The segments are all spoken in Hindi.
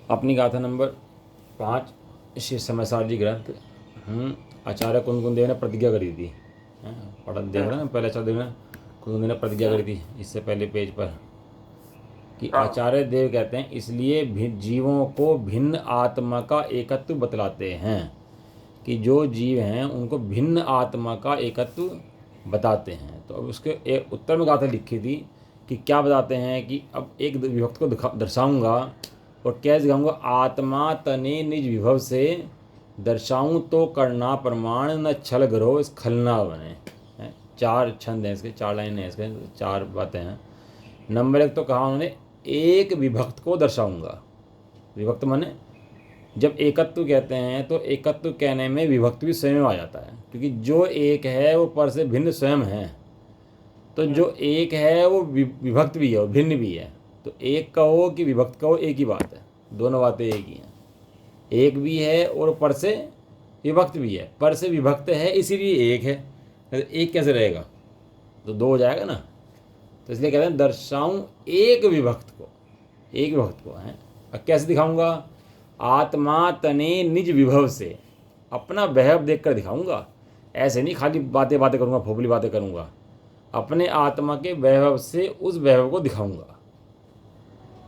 अपनी गाथा नंबर 5 श्री समयसारजी ग्रंथ। आचार्य कुंदकुंदेव ने प्रतिज्ञा करी थी। पढ़ देख रहे ना, पहले आचार्य देव ने कुंदकुंदेव ने प्रतिज्ञा करी थी इससे पहले पेज पर कि आचार्य देव कहते हैं इसलिए जीवों को भिन्न आत्मा का एकत्व बतलाते हैं, कि जो जीव हैं उनको भिन्न आत्मा का एकत्व बताते हैं। तो अब उसके एक उत्तर में गाथा लिखी थी कि क्या बताते हैं कि अब एक विभक्त को दर्शाऊंगा और कैसे दिखाऊंगा। आत्मा तने निज विभव से दर्शाऊं तो करना प्रमाण, न छल ग्रहो स्खलना बने। 4 छंद हैं इसके, 4 लाइन हैं इसके, 4 बातें हैं। नंबर 1 तो कहा उन्होंने एक विभक्त को दर्शाऊंगा। विभक्त माने जब एकत्व कहते हैं तो एकत्व कहने में विभक्त भी स्वयं आ जाता है, क्योंकि जो एक है वो पर से भिन्न स्वयं है। तो जो एक है वो विभक्त भी है और भिन्न भी है। तो एक कहो कि विभक्त कहो एक ही बात है, दोनों बातें एक ही हैं। एक भी है और पर से विभक्त भी है। पर से विभक्त है इसीलिए एक है, एक कैसे रहेगा, तो 2 हो जाएगा ना। तो इसलिए कहते हैं दर्शाऊं एक विभक्त को, एक विभक्त को है। अब कैसे दिखाऊंगा। आत्मा तने निज विभव से, अपना वैभव देखकर दिखाऊंगा। ऐसे नहीं खाली बातें बातें करूंगा, फोफली बातें करूंगा। अपने आत्मा के वैभव से उस वैभव को दिखाऊंगा।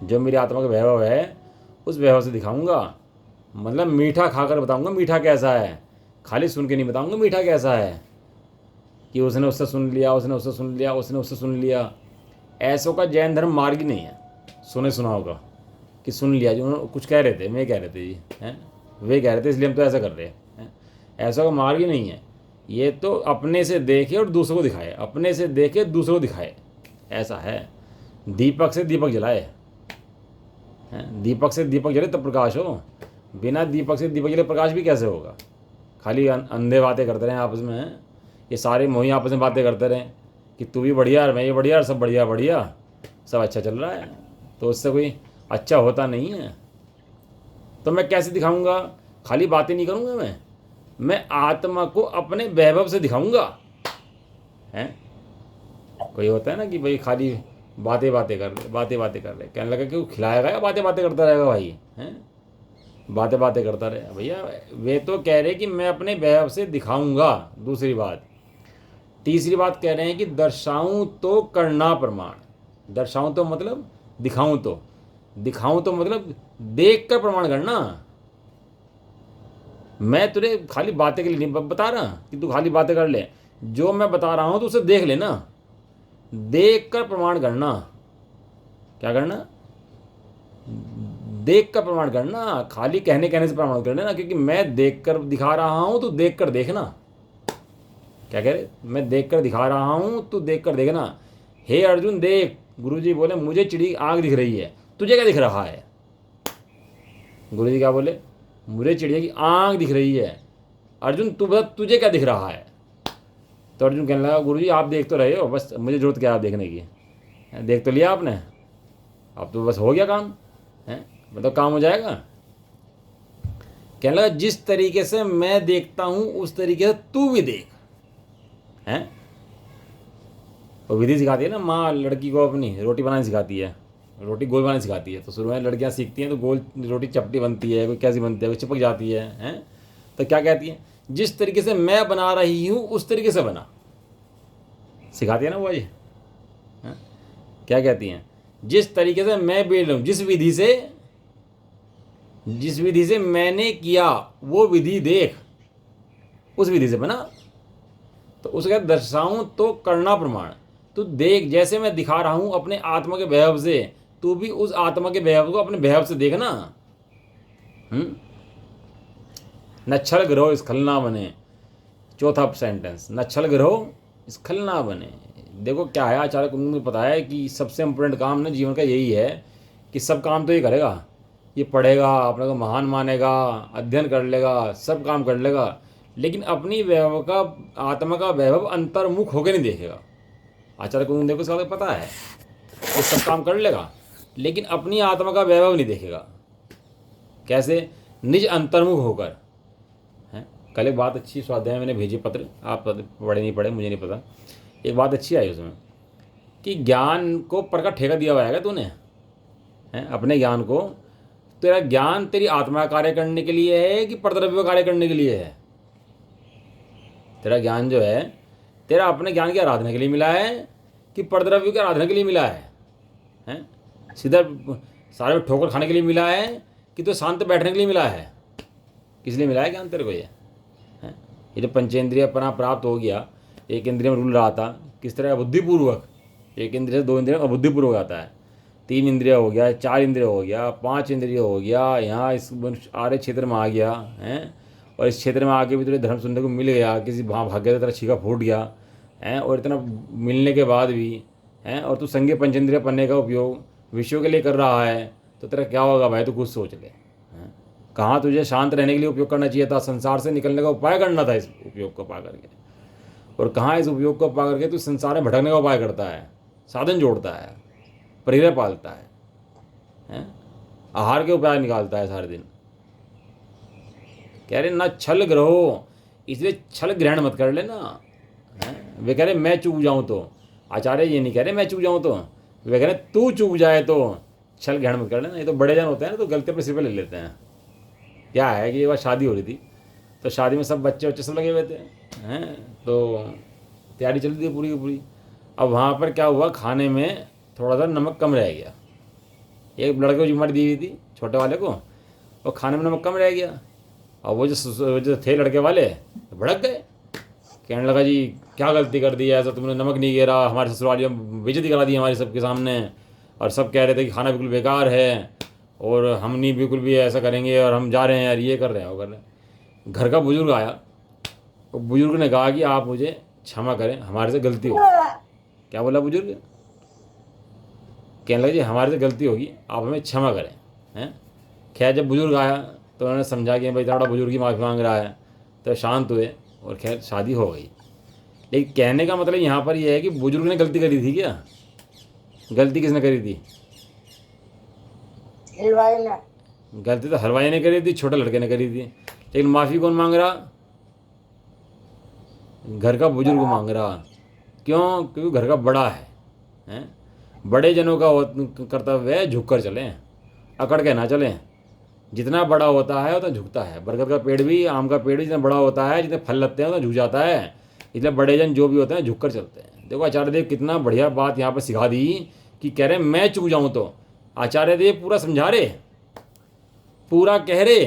जो मेरी आत्मा का वैभव है उस वैभव से दिखाऊंगा। मतलब मीठा खाकर बताऊंगा मीठा कैसा है, खाली सुन के नहीं बताऊंगा मीठा कैसा है कि उसने उससे सुन लिया, उसने उससे सुन लिया, उसने उससे सुन लिया। ऐसों का जैन धर्म मार्ग ही नहीं है। सुने सुनाओ का कि सुन लिया, जो उन्होंने कुछ कह रहे थे, मैं कह रहे थे जी हैं, वे कह रहे थे इसलिए हम तो ऐसा कर रहे हैं। ऐसा का मार्ग ही नहीं है। ये तो अपने से देखे और दूसरों को दिखाए, अपने से देखे दूसरों को दिखाए, ऐसा है। दीपक से दीपक जलाए, दीपक से दीपक जले तब प्रकाश हो। बिना दीपक से दीपक जले प्रकाश भी कैसे होगा। खाली अंधे बातें करते रहें आपस में। ये सारे मोही आपस में बातें करते रहें कि तू भी बढ़िया और मैं ये बढ़िया और सब बढ़िया बढ़िया, सब अच्छा चल रहा है, तो उससे कोई अच्छा होता नहीं है। तो मैं कैसे दिखाऊंगा। खाली बातें नहीं करूंगा मैं आत्मा को अपने वैभव से दिखाऊंगा। हैं, कोई होता है ना कि भाई खाली बातें बातें कर रहे, कहने लगा कि वो खिलाएगा या बातें बातें करता रहेगा भाई, हैं बातें बातें करता रहे। भैया वे तो कह रहे कि मैं अपने वैभव से दिखाऊंगा। दूसरी बात, तीसरी बात कह रहे हैं कि दर्शाऊं तो करना प्रमाण। दर्शाऊं तो मतलब दिखाऊं तो मतलब देख कर प्रमाण करना। मैं तुझे खाली बातें के लिए नहीं बता रहा कि तू खाली बातें कर ले। जो मैं बता रहा हूं तो उसे देख लेना, देख कर प्रमाण करना। क्या करना, देख कर प्रमाण करना। खाली कहने से प्रमाण कर लेना, क्योंकि मैं देख कर दिखा रहा हूं तो देख कर देखना। क्या कह रहे, मैं देख कर दिखा रहा हूं तो देख कर देखना। हे अर्जुन देख, गुरुजी बोले मुझे चिड़ी आग दिख रही है, तुझे क्या दिख रहा है। गुरुजी क्या बोले, मुझे चिड़िया की आंख दिख रही है, अर्जुन तू बता तुझे क्या दिख रहा है। तो अर्जुन कहने लगा गुरुजी आप देख तो रहे हो, बस मुझे जरूरत क्या है आप देखने की। देख तो लिया आपने, अब तो बस हो गया काम है, मतलब काम हो जाएगा। कहने लगा जिस तरीके से मैं देखता हूं उस तरीके से तू भी देख। हैं, वो विधि सिखाती है ना माँ लड़की को, अपनी रोटी बनानी सिखाती है, रोटी गोल बनानी सिखाती है। तो शुरू में लड़कियां सीखती हैं तो गोल रोटी चपटी बनती है, कोई कैसी बनती है, कोई चिपक जाती है, हैं। तो क्या कहती है, जिस तरीके से मैं बना रही हूं उस तरीके से बना, सिखाती है ना वो ये। क्या कहती हैं, जिस तरीके से मैं बेल रहा हूं, जिस विधि से मैंने किया वो विधि देख, उस विधि से बना। तो उसका दर्शाऊं तो करना प्रमाण। तू देख, जैसे मैं दिखा रहा हूं अपने आत्मा के वैभव से, तू भी उस आत्मा के वैभव को अपने वैभव से देखना। न छल ग्रहो स्खलना बने। चौथा सेंटेंस, न छल ग्रहो स्खलना बने। देखो क्या है, आचार्य कुंद ने पता है कि सबसे इम्पोर्टेंट काम ना जीवन का यही है कि सब काम तो ये करेगा, ये पढ़ेगा, अपने को महान मानेगा, अध्ययन कर लेगा, सब काम कर लेगा, लेकिन अपनी वैभव का, आत्मा का वैभव अंतर्मुख होकर नहीं देखेगा। आचार्य कुंद देखो इसका पता है, ये सब काम कर लेगा लेकिन अपनी आत्मा का वैभव नहीं देखेगा। कैसे, निज अंतर्मुख होकर। हैं, कल एक बात अच्छी स्वाध्याय मैंने भेजी पत्र, आप पढ़े नहीं पढ़े मुझे नहीं पता, एक बात अच्छी आई उसमें कि ज्ञान को पर का ठेका दिया हुआ है क्या तूने, हैं अपने ज्ञान को तेरा ज्ञान तेरी आत्मा का कार्य करने के लिए है कि परद्रव्य का कार्य करने के लिए है? तेरा ज्ञान जो है तेरा अपने ज्ञान की आराधना के लिए मिला है कि परद्रव्य की आराधना के लिए मिला है? हैं? सीधा सारे में ठोकर खाने के लिए मिला है कि तो शांत बैठने के लिए मिला है? किस लिए मिला है ज्ञान तेरे को ये? हैं? ये जो पंचेंद्रिय अपना प्राप्त हो गया, एक इंद्रिय में रुल रहा था, किस तरह बुद्धिपूर्वक, एक इंद्रिय से दो इंद्रिय में बुद्धिपूर्वक आता है, 3 इंद्रिय हो गया, 4 इंद्रिय हो गया, 5 इंद्रिय हो गया, यहाँ इस आर्य क्षेत्र में आ गया हैं, और इस क्षेत्र में आके भी तुझे धर्म सुनने को मिल गया, किसी भाग्य की तरह छीका फूट गया हैं, और इतना मिलने के बाद भी हैं, और तू संज्ञ पंचेंद्रिय पन्ने का उपयोग विषयों के लिए कर रहा है, तो तेरा क्या होगा भाई? तू खुद सोच ले। हैं? कहाँ तुझे शांत रहने के लिए उपयोग करना चाहिए था, संसार से निकलने का उपाय करना था इस उपयोग को पा करके, और कहाँ इस उपयोग को पा करके तू संसार में भटकने का उपाय करता है, साधन जोड़ता है, परिरह पालता है? आहार के उपाय निकालता है सारे दिन। कह रहे ना छल ग्रहो, इसलिए छल ग्रहण मत कर लेना। वे कह रहे मैं चूक जाऊं तो, आचार्य ये नहीं कह रहे मैं चूक जाऊं तो, वे कह रहे तू चूक जाए तो छल ग्रहण मत कर लेना। ये तो बड़े जन होते हैं ना, तो गलती अपने सिर पे ले लेते हैं। क्या है कि ये बात शादी हो रही थी, तो शादी में सब बच्चे सब लगे हुए थे हैं, तो तैयारी चल रही थी पूरी की पूरी। अब वहाँ पर क्या हुआ, खाने में थोड़ा सा नमक कम रह गया। एक लड़के को जिम्मेदारी दी हुई थी छोटे वाले को, और खाने में नमक कम रह गया, और वो जो थे लड़के वाले भड़क गए, कहने लगा जी क्या गलती कर दी है, ऐसा तुमने नमक नहीं गिरा, हमारे ससुरालियों में बेइज्जती करा दी हमारे सबके सामने, और सब कह रहे थे कि खाना बिल्कुल बेकार है, और हम नहीं बिल्कुल भी ऐसा करेंगे, और हम जा रहे हैं यार, ये कर रहे हैं वो कर रहे हैं। घर का बुजुर्ग आया, तो बुजुर्ग ने कहा कि आप मुझे क्षमा करें, हमारे से गलती हो। क्या बोला बुजुर्ग? कहने लगे जी हमारे से गलती होगी, आप हमें क्षमा करें। हैं? खैर जब बुजुर्ग आया तो उन्होंने समझा कि भाई थोड़ा बुजुर्ग की माफ़ी मांग रहा है, तो शांत हुए, और खैर शादी हो गई। लेकिन कहने का मतलब यहाँ पर यह है कि बुजुर्ग ने गलती करी थी क्या? गलती किसने करी थी? हलवाई ने। गलती तो हलवाई ने करी थी, छोटे लड़के ने करी थी, लेकिन माफ़ी कौन मांग रहा? घर का बुजुर्ग मांग रहा। क्यों? क्योंकि घर का बड़ा है, हैं? बड़े जनों का कर्तव्य है झुक कर चलें, अकड़ के ना चलें। जितना बड़ा होता है उतना झुकता है। बरगद का पेड़ भी, आम का पेड़ भी जितना बड़ा होता है, जितने फल लगते हैं उतना झुक जाता है। इसलिए बड़े जन जो भी होते हैं झुक कर चलते हैं। देखो आचार्य देव कितना बढ़िया बात यहाँ पर सिखा दी कि कह रहे मैं चूक जाऊँ तो। आचार्य देव पूरा समझा रहे, पूरा कह रहे,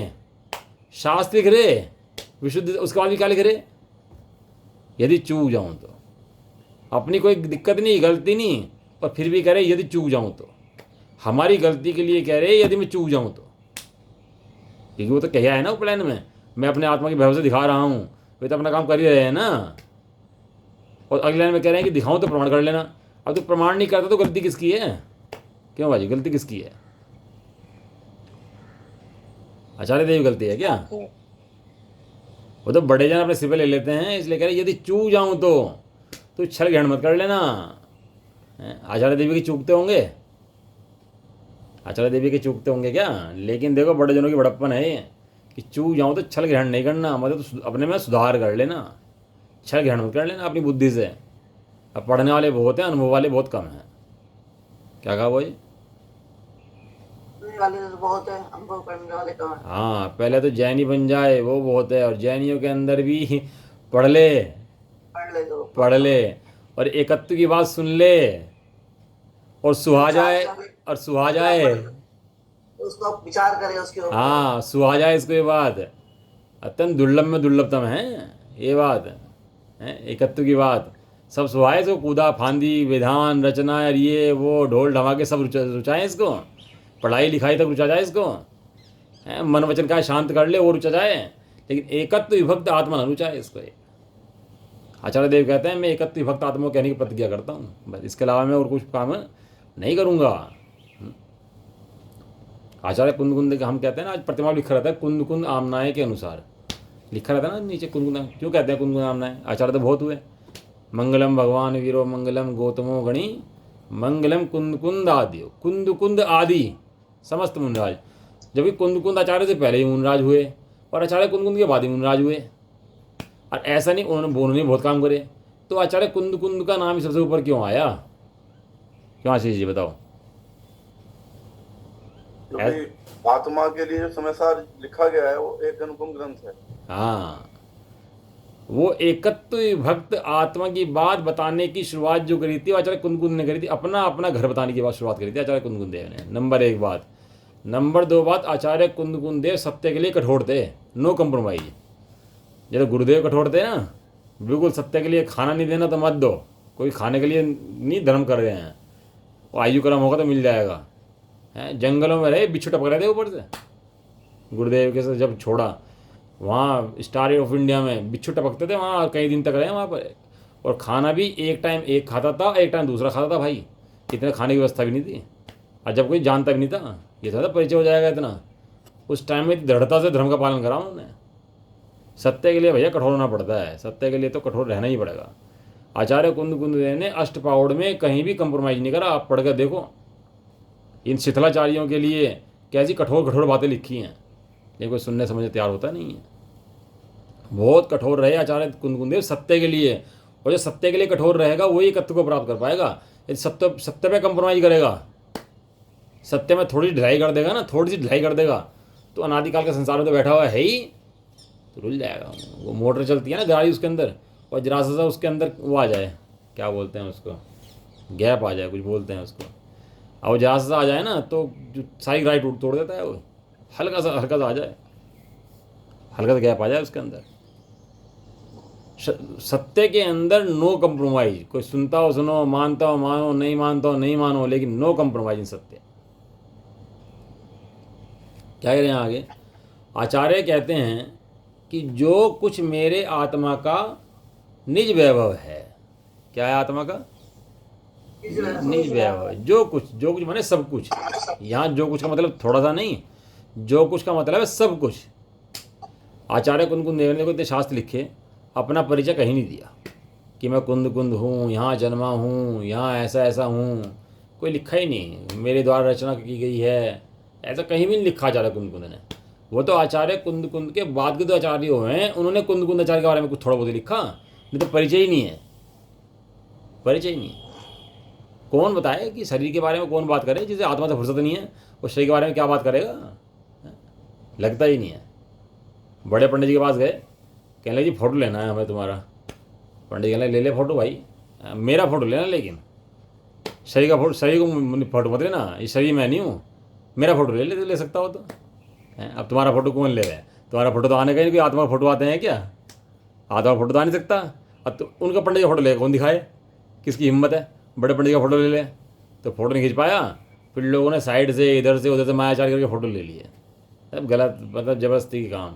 शास्त्र लिख रहे, विशुद्ध, उसके बाद भी क्या लिख रहे? यदि चूक जाऊँ तो, अपनी कोई दिक्कत नहीं, गलती नहीं, और फिर भी कह रहे यदि चूक जाऊँ तो। हमारी गलती के लिए कह रहे यदि मैं चूक जाऊँ तो, क्योंकि वो तो कहा है ना उपनयन में, मैं अपने आत्मा की वैभव से दिखा रहा हूँ, वे तो अपना काम कर ही रहे हैं ना। और अगले लाइन में कह रहे हैं कि दिखाऊं तो प्रमाण कर लेना। अब तो प्रमाण नहीं करता तो गलती किसकी है? क्यों भाजी गलती किसकी है? आचार्य देव गलती है क्या? वो तो बड़े जन अपने सिर पे ले लेते हैं, इसलिए कह रहे यदि चूक जाऊं तो छल ग्रहण मत कर लेना। आचार्य देवी की चूकते होंगे, आचार्य देवी के चूकते होंगे क्या? लेकिन देखो बड़े जनों की बड़प्पन है कि चूक जाऊँ तो छल ग्रहण नहीं करना, मतलब तो अपने में सुधार कर लेना, छल ग्रहण मत कर लेना अपनी बुद्धि से। अब पढ़ने वाले बहुत हैं, अनुभव वाले बहुत कम हैं। क्या कहा भाई? वाले तो बहुत है, अनुभव करने वाले कम है। हाँ, पहले तो जैनी बन जाए वो बहुत है, और जैनियों के अंदर भी पढ़ ले, पढ़ ले, और एकत्व की बात सुन ले, और सुहा जाए, और सुहा जाए, उसको विचार करें उसके ऊपर। हाँ सुहा जाए इसको, ये बात अत्यंत दुर्लभ में दुर्लभतम है ये बात है। एकत्व की बात सब सुहाए, इसको कूदा फांदी विधान रचना और ये वो ढोल ढमाके सब रुचाएं इसको, पढ़ाई लिखाई तक रुचा जाए इसको, मन वचन का शांत कर ले वो रुचा जाए, लेकिन एकत्व विभक्त आत्मा न रुचाए इसको। आचार्य देव कहते हैं मैं एकत्व विभक्त आत्मा को कहने की प्रतिज्ञा करता हूँ, बस इसके अलावा मैं और कुछ काम नहीं करूँगा। आचार्य कुंद कुंद हम कहते हैं ना, आज प्रतिमा लिखा रहता है कुंद कुंद आमनाएं के अनुसार, लिखा रहता है ना नीचे कुंद कुंद। क्यों कहते हैं कुंद कुंद आमनाएं? आचार्य तो बहुत हुए, मंगलम भगवान वीरो मंगलम गौतमो गणी मंगलम कुंद कुंद आदि, कुंद कुंद आदि समस्त मुनराज। जब कि कुंद कुंद आचार्य से पहले ही मुनराज हुए, और आचार्य कुंद कुंद के बाद ही मुनराज हुए। और ऐसा नहीं उन्होंने बहुत काम करे, तो आचार्य कुंद कुंद का नाम ही सबसे ऊपर क्यों आया? क्यों आशीष जी बताओ? आत्मा के लिए जो समाचार लिखा गया है वो एक अनुपम ग्रंथ है। हाँ, वो एकत्व विभक्त आत्मा की बात बताने की शुरुआत जो करी थी वो आचार्य कुंदकुंद ने करी थी, अपना अपना घर बताने की बात शुरुआत करी थी आचार्य कुंदकुंद देव ने। नंबर 1 बात। नंबर 2 बात, आचार्य कुंदकुंद देव सत्य के लिए कठोर थे, नो कंप्रोमाइज। जैसे गुरुदेव कठोर थे ना, बिल्कुल सत्य के लिए खाना नहीं देना तो मत दो, कोई खाने के लिए नहीं धर्म कर रहे हैं, वो आयु क्रम होगा तो मिल जाएगा। हैं, जंगलों में रहे, बिच्छू टपक रहे थे ऊपर से, गुरुदेव के साथ जब छोड़ा वहाँ स्टार ऑफ इंडिया में बिच्छू टपकते थे, वहाँ कई दिन तक रहे वहाँ पर। और खाना भी एक टाइम एक खाता था, एक टाइम दूसरा खाता था भाई, इतने खाने की व्यवस्था भी नहीं थी। और जब कोई जानता भी नहीं था, ये था परिचय हो जाएगा इतना, उस टाइम में दृढ़ता से धर्म का पालन करा उन्होंने। सत्य के लिए भैया कठोर होना पड़ता है, सत्य के लिए तो कठोर रहना ही पड़ेगा। आचार्य कुंद ने अष्टपावड़ में कहीं भी कंप्रोमाइज़ नहीं करा। आप पढ़ कर देखो इन शिथिलाचार्यों के लिए कैसी कठोर कठोर बातें लिखी हैं, लेकिन कोई सुनने समझने तैयार होता नहीं है। बहुत कठोर रहे आचार्य कुंदकुंदेव सत्य के लिए, और जो सत्य के लिए कठोर रहेगा वही एकत्व को प्राप्त कर पाएगा। यदि सत्य पे कंप्रोमाइज करेगा, सत्य में थोड़ी सी ढिलाई कर देगा ना, थोड़ी सी ढिलाई कर देगा, तो अनादिकाल के संसार में तो बैठा हुआ है ही, तो रुल जाएगा। वो मोटर चलती है ना गाड़ी, उसके अंदर, और जरा सा उसके अंदर वो आ जाए, क्या बोलते हैं उसको, गैप आ जाए, कुछ बोलते हैं उसको, और जरा सा आ जाए ना तो जो सारी गाड़ी तोड़ देता है वो, हल्का सा आ जाए, हल्का सा गैप आ जाए उसके अंदर। सत्य के अंदर नो कंप्रोमाइज। कोई सुनता हो सुनो, मानता हो मानो, नहीं मानता हो नहीं मानो, लेकिन नो कंप्रोमाइज इन सत्य। क्या कह रहे हैं आगे? आचार्य कहते हैं कि जो कुछ मेरे आत्मा का निज वैभव है, क्या है आत्मा का निज वैभव? जो कुछ माने सब कुछ। यहाँ जो कुछ का मतलब थोड़ा सा नहीं, जो कुछ का मतलब है सब कुछ। आचार्य कुंद देव ने कोई शास्त्र लिखे, अपना परिचय कहीं नहीं दिया कि मैं कुंद हूँ, यहाँ जन्मा हूँ, यहाँ ऐसा ऐसा हूँ, कोई लिखा ही नहीं, मेरे द्वारा रचना की गई है, ऐसा कहीं भी नहीं लिखा आचार्य कुंद ने। वो तो आचार्य कुंद के बाद के जो आचार्य हुए हैं उन्होंने कुंद आचार्य के बारे में कुछ थोड़ा बहुत लिखा, नहीं तो परिचय ही नहीं है, परिचय ही नहीं। कौन बताए कि शरीर के बारे में कौन बात करे, जिसे आत्मा से फुर्सत नहीं है वो शरीर के बारे में क्या बात करेगा? लगता ही नहीं है। बड़े पंडित जी के पास गए, कहने लगे जी फोटो लेना है हमें तुम्हारा। पंडित कहने ले ले फोटो भाई, मेरा फोटो लेना, लेकिन शरीर का फोटो, शरीर को फोटो मत लेना, ये शरीर मैं नहीं हूँ, मेरा फोटो ले सकता हो तो। अब तुम्हारा फोटो कौन ले रहा है? तुम्हारा फोटो तो आने का नहीं, कोई आत्मा का फोटो आते हैं क्या? आत्मा का फोटो तो आ नहीं सकता। अब तो उनका पंडित का फोटो ले कौन दिखाए, किसकी हिम्मत है बड़े पंडित का फोटो ले ले? तो फोटो नहीं खींच पाया, फिर लोगों ने साइड से इधर से उधर से मायाचार करके फ़ोटो ले लिए। अब गलत, मतलब ज़बरदस्ती की काम,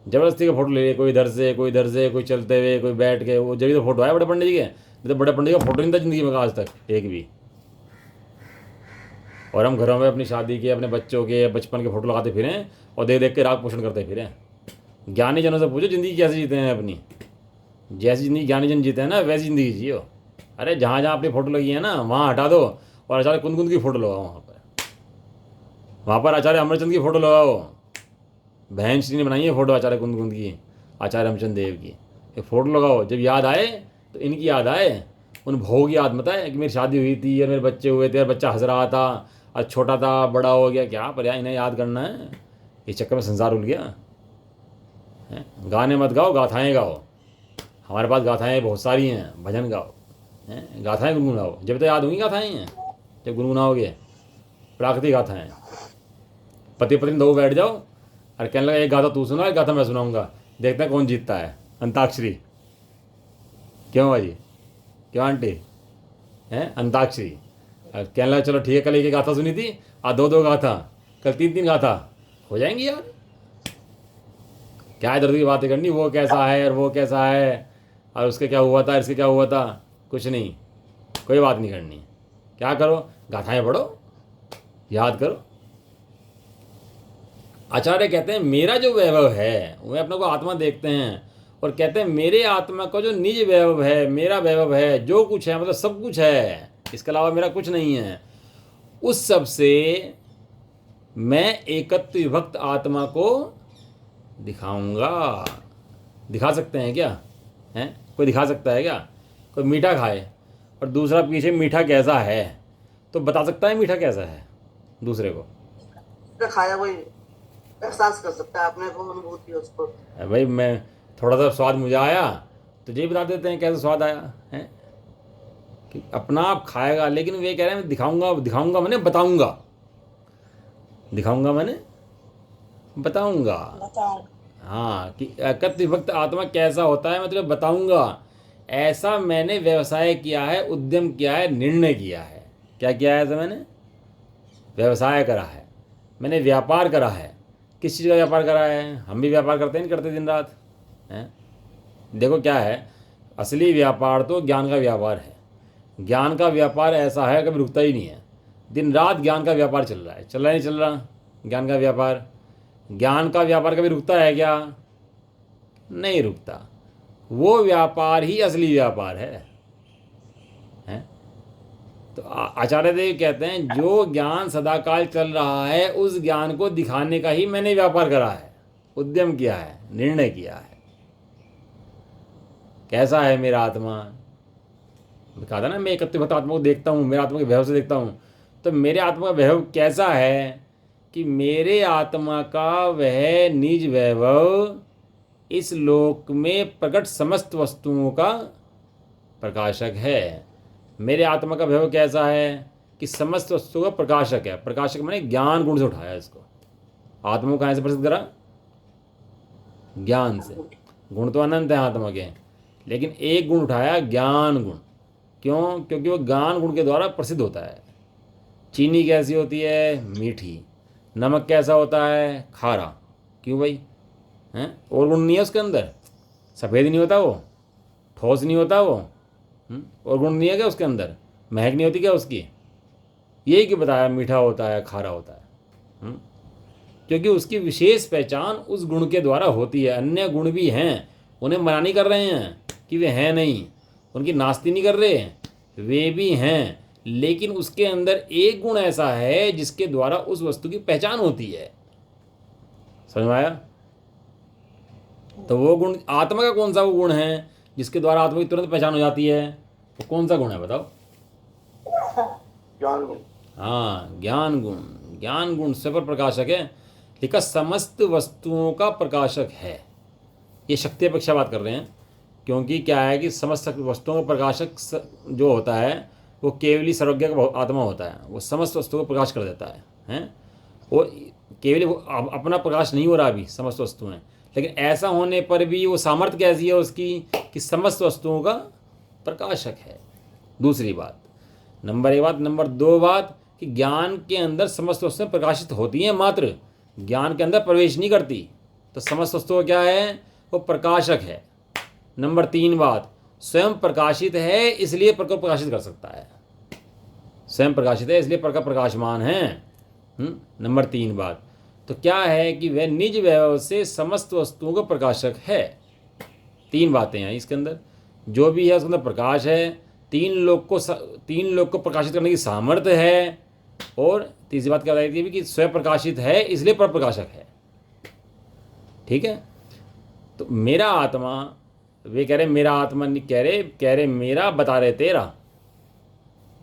ज़बरदस्ती का फ़ोटो ले लिए, कोई इधर से कोई इधर से, कोई चलते हुए कोई बैठ के, वो जब तो फ़ोटो आया बड़े पंडित जी के, नहीं तो बड़े पंडित का फ़ोटो नहीं था ज़िंदगी में आज तक एक भी। और हम घरों में अपनी शादी के, अपने बच्चों के बचपन के फ़ोटो लगाते फिरें और देख देख के राग पोषण करते फिरें। ज्ञानी जनों से पूछो ज़िंदगी कैसे जीते हैं अपनी, जैसी ज़िंदगी ज्ञानी जन जीते हैं ना वैसी ज़िंदगी जियो। अरे जहाँ जहाँ अपनी फ़ोटो लगी है ना वहाँ हटा दो और आचार्य कुंद की फ़ोटो लगाओ वहाँ पर आचार्य अमरचंद की फ़ोटो लगाओ। बहन श्री ने बनाई है फ़ोटो आचार्य कुंद की, आचार्य अमरचंद देव की, एक फ़ोटो लगाओ, जब याद आए तो इनकी याद आए, उन भोग की याद मत आए कि मेरी शादी हुई थी और मेरे बच्चे हुए थे और बच्चा हंस रहा था और छोटा था बड़ा हो गया, क्या पर इन्हें याद करना है, इस चक्कर में संसार उल गया है। गाने मत गाओ, गाथाएँ गाओ, हमारे पास गाथाएँ बहुत सारी हैं, भजन गाओ हैं, गाथाएँ गुनगुनाओ, जब तो याद होंगी गाथाएँ हैं जब गुनगुनाओगे, प्राकृतिक गाथाएँ। पति पत्नी दो बैठ जाओ और कहने लगा एक गाथा तू सुना, एक गाथा मैं सुनाऊंगा, देखते हैं कौन जीतता है, अंताक्षरी। क्यों भाजी, क्यों आंटी हैं, अंताक्षरी। और कहने लगा चलो ठीक है, कल एक गाथा सुनी थी, आज दो गाथा, कल तीन गाथा हो जाएंगी यार। क्या इधर की बातें करनी, वो कैसा है और वो कैसा है और उसके क्या हुआ था, इसके क्या हुआ था, कुछ नहीं, कोई बात नहीं करनी। क्या करो, गाथाएं पढ़ो, याद करो। आचार्य कहते हैं मेरा जो वैभव है, वे अपने को आत्मा देखते हैं और कहते हैं मेरे आत्मा का जो निज वैभव है, मेरा वैभव है, जो कुछ है मतलब सब कुछ है, इसके अलावा मेरा कुछ नहीं है, उस सब से मैं एकत्व विभक्त आत्मा को दिखाऊंगा। दिखा सकते हैं क्या? हैं, कोई दिखा सकता है क्या? कोई मीठा खाए और दूसरा पीछे मीठा कैसा है तो बता सकता है मीठा कैसा है दूसरे को? जो खाया वही एहसास कर सकता है, अपने को अनुभूति है उसको। भाई मैं थोड़ा सा स्वाद मुझे आया तो ये बता देते हैं कैसे स्वाद आया है कि अपना आप खाएगा, लेकिन वे कह रहे हैं दिखाऊंगा, दिखाऊंगा मैंने बताऊंगा, दिखाऊंगा मैंने बताऊंगा। बताओ। हाँ कि एकत्व विभक्त आत्मा कैसा होता है मैं तुम्हें बताऊंगा। ऐसा मैंने व्यवसाय किया है, उद्यम किया है, निर्णय किया है। क्या किया है? ऐसा मैंने व्यवसाय करा है, मैंने व्यापार करा है। किस चीज़ का व्यापार करा है? हम भी व्यापार करते हैं, नहीं करते दिन रात हैं? देखो क्या है, असली व्यापार तो ज्ञान का व्यापार है। ज्ञान का व्यापार ऐसा है कभी रुकता ही नहीं है, दिन रात ज्ञान का व्यापार चल रहा है। चल रहा नहीं चल रहा ज्ञान का व्यापार? ज्ञान का व्यापार कभी रुकता है क्या? नहीं रुकता। वो व्यापार ही असली व्यापार है। तो आचार्य देव कहते हैं जो ज्ञान सदाकाल चल रहा है उस ज्ञान को दिखाने का ही मैंने व्यापार करा है, उद्यम किया है, निर्णय किया है। कैसा है मेरा आत्मा? कहा था ना मैं एकत्व विभक्त आत्मा को देखता हूँ, मेरे आत्मा के वैभव से देखता हूँ। तो मेरे आत्मा का वैभव कैसा है कि मेरे आत्मा का वह निज वैभव इस लोक में प्रकट समस्त वस्तुओं का प्रकाशक है। मेरे आत्मा का वैभव कैसा है कि समस्त वस्तुओं का प्रकाशक है। प्रकाशक मैंने ज्ञान गुण से उठाया इसको। आत्मा को कहाँ से प्रसिद्ध करा? ज्ञान से। गुण तो अनंत है आत्मा के, लेकिन एक गुण उठाया, ज्ञान गुण। क्यों? क्योंकि वो ज्ञान गुण के द्वारा प्रसिद्ध होता है। चीनी कैसी होती है? मीठी। नमक कैसा होता है? खारा। क्यों भाई? हैं? और गुण नहीं है उसके अंदर? सफ़ेद नहीं होता वो? ठोस नहीं होता वो? और गुण नहीं है क्या उसके अंदर? महक नहीं होती क्या उसकी? यही कि बताया मीठा होता है, खारा होता है। क्योंकि उसकी विशेष पहचान उस गुण के द्वारा होती है। अन्य गुण भी हैं, उन्हें मना नहीं कर रहे हैं कि वे हैं नहीं, उनकी नास्ती नहीं कर रहे हैं, वे भी हैं, लेकिन उसके अंदर एक गुण ऐसा है जिसके द्वारा उस वस्तु की पहचान होती है। समझ में आया? तो वो गुण आत्मा का कौन सा वो गुण है जिसके द्वारा आत्मा की तुरंत पहचान हो जाती है? वो कौन सा गुण है बताओ? ज्ञान गुण। हाँ, ज्ञान गुण। ज्ञान गुण सफल प्रकाशक है, लिखा समस्त वस्तुओं का प्रकाशक है। ये शक्ति अपेक्षा बात कर रहे हैं, क्योंकि क्या है कि समस्त वस्तुओं का प्रकाशक जो होता है वो केवली सर्वज्ञ का आत्मा होता है। वो समस्त वस्तुओं को प्रकाश कर देता है, हैं? वो केवल वो अपना प्रकाश नहीं हो रहा अभी समस्त वस्तुएं, लेकिन ऐसा होने पर भी वो सामर्थ्य कैसी है उसकी कि समस्त वस्तुओं का प्रकाशक है। दूसरी बात, नंबर एक बात। नंबर दो बात कि ज्ञान के अंदर समस्त वस्तुएं प्रकाशित होती हैं, मात्र ज्ञान के अंदर प्रवेश नहीं करती। तो समस्त वस्तुओं क्या है? वो प्रकाशक है। नंबर तीन बात, स्वयं प्रकाशित है इसलिए प्रकट प्रकाशित कर सकता है। स्वयं प्रकाशित है इसलिए प्रकट प्रकाशमान है। नंबर तीन बात तो क्या है कि वह निज वैभव से समस्त वस्तुओं का प्रकाशक है। तीन बातें हैं इसके अंदर, जो भी है उसके अंदर प्रकाश है, तीन लोक को प्रकाशित करने की सामर्थ्य है, और तीसरी बात क्या बताई थी कि स्वयं प्रकाशित है इसलिए पर प्रकाशक है। ठीक है? तो मेरा आत्मा, वे कह रहे मेरा आत्मा नहीं कह रहे मेरा, बता रहे तेरा।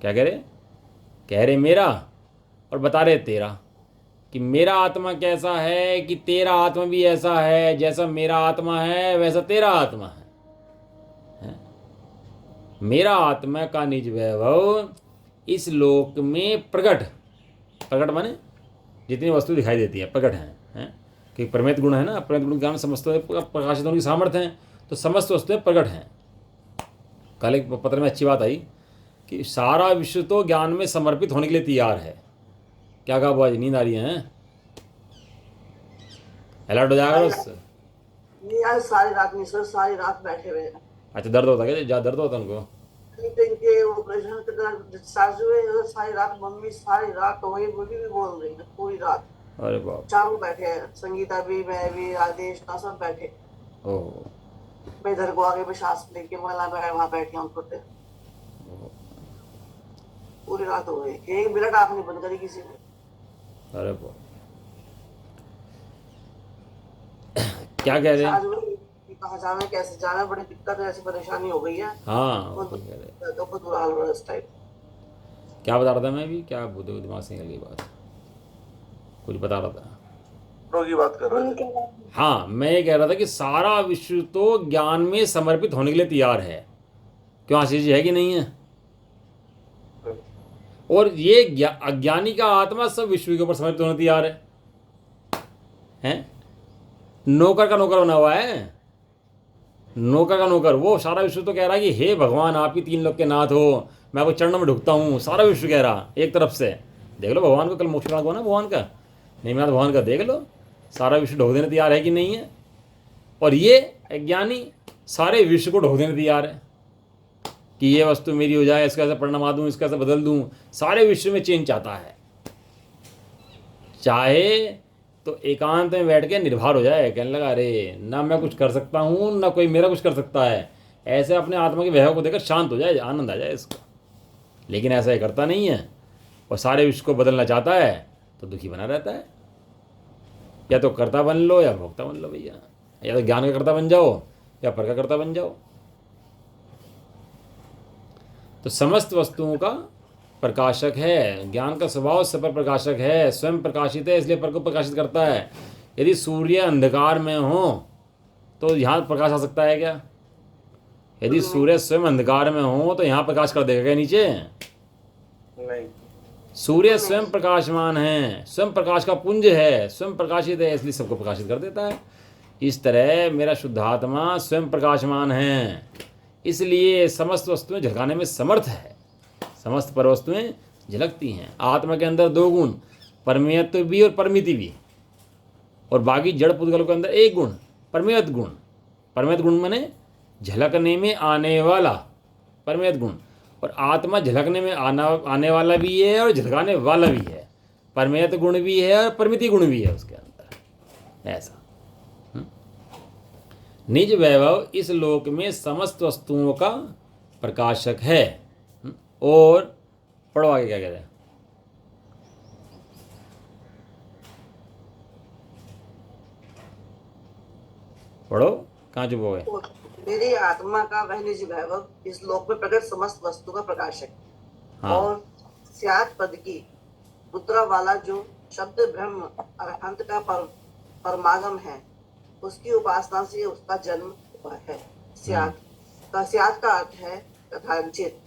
क्या कह रहे मेरा और बता रहे तेरा, कि मेरा आत्मा कैसा है कि तेरा आत्मा भी ऐसा है, जैसा मेरा आत्मा है वैसा तेरा आत्मा है? मेरा आत्मा का निज वैभव इस लोक में प्रकट माने जितनी वस्तु दिखाई देती है प्रकट हैं, कि प्रमेत गुण है ना, प्रमेत गुण ज्ञान समस्त प्रकाशित होने की सामर्थ्य है, तो समस्त वस्तुएं प्रकट हैं। कल एक पत्र में अच्छी बात आई कि सारा विश्व तो ज्ञान में समर्पित होने के लिए तैयार है। क्या कहा बुआ जी, नींद आ रही है? अलर्ट हो जाएगा उससे? नहीं यार, सारी रात नहीं सर, सारी रात बैठे हुए हैं। अच्छा, दर्द होता है क्या? ज़्यादा दर्द होता है उनको? इनके ऑपरेशन के दौरान डिस्चार्ज हुए, सारी रात मम्मी सारी रात तो वही मुझे भी बोल रही है पूरी रात। अरे बाप। चारों बैठे हैं, संगीता भी, मैं भी, आदेश ना, सब बैठे। ओह, मैं इधर को आगे पे सांस लेके मला मैं वहाँ बैठे हूँ छोटे। पूरी रात हो गई, एक मिनट आँख नहीं बंद करी किसी ने। अरे बाप। क्या कह रहे हैं? आज वही कहाँ जाना कैसे जाना, बड़ी दिक्कत है, ऐसी परेशानी हो गई है। हाँ, बहुत तो कह रहे बहुत बुरा हाल हो रहा है इस टाइम। क्या बता रहा था मैं भी, क्या दिमाग से निकल गई बात। कुछ बता रहा था। की बात कर रहे थे। हाँ, मैं ये कह रहा था कि सारा विश्व तो ज्ञान में समर्पित होने के लिए तैयार है। क्यों आशीष जी, है कि नहीं है? और ये अज्ञानी का आत्मा सब विश्व के ऊपर समर्पित होने तैयार है। हैं? नौकर का नौकर बना हुआ है, नौकर का नौकर। वो सारा विश्व तो कह रहा है कि हे भगवान, आप ही तीन लोग के नाथ हो, मैं आपको चरणों में ढुकता हूँ। सारा विश्व कह रहा एक तरफ से। देख लो भगवान को, कल मोक्ष मार्ग हुआ ना भगवान का, निमित्त भगवान का, देख लो सारा विश्व ढोक देने तैयार है कि नहीं है। और ये अज्ञानी सारे विश्व को ढोक देने तैयार है कि ये वस्तु मेरी हो जाए, इसका ऐसा परिणाम दूँ, इसका ऐसा बदल दूँ। सारे विश्व में चेंज चाहता है। चाहे तो एकांत में बैठ के निर्भर हो जाए, कहने लगा अरे ना मैं कुछ कर सकता हूँ ना कोई मेरा कुछ कर सकता है, ऐसे अपने आत्मा के वैभव को देखकर शांत हो जाए, आनंद आ जाए इसको। लेकिन ऐसा ही करता नहीं है और सारे विश्व को बदलना चाहता है तो दुखी बना रहता है। या तो कर्ता बन लो या भोक्ता बन लो भैया, या तो ज्ञान का कर्ता बन जाओ या पर का कर्ता बन जाओ। तो समस्त वस्तुओं का प्रकाशक है, ज्ञान का स्वभाव सब पर प्रकाशक है, स्वयं प्रकाशित है इसलिए पर को प्रकाशित करता है। यदि सूर्य अंधकार में हो तो यहाँ प्रकाश आ सकता है क्या? यदि सूर्य स्वयं अंधकार में हो तो यहाँ प्रकाश कर देगा क्या नीचे? नहीं। सूर्य स्वयं प्रकाशमान है, स्वयं प्रकाश का पुंज है, स्वयं प्रकाशित है इसलिए सबको प्रकाशित कर देता है। इस तरह मेरा शुद्धात्मा स्वयं प्रकाशमान है, इसलिए समस्त वस्तुएं झलकाने में समर्थ है। समस्त पर वस्तुएं झलकती हैं। आत्मा के अंदर दो गुण, परमेयत्व भी और परमिति भी, और बाकी जड़ पुद्गलों के अंदर एक गुण, परमेयत गुण। परमेयत गुण माने झलकने में आने वाला परमेयत गुण, और आत्मा झलकने में आने वाला भी है और झलकाने वाला भी है। परमेयत गुण भी है और परमिति गुण भी है उसके अंदर। ऐसा निज वैभव इस लोक में समस्त वस्तुओं का प्रकाशक है। और पढ़ो आगे क्या कहते हैं। पढ़ो, कहाँ चुप हो गए? मेरी आत्मा का वह निज वैभव इस लोक में प्रकट समस्त वस्तु का प्रकाशक। हाँ। और स्यात् पद की मुद्रा वाला जो शब्द ब्रह्म अरहंत का परमागम है, उसकी उपासना से उसका जन्म हुआ है। स्यात् का अर्थ है कथांचित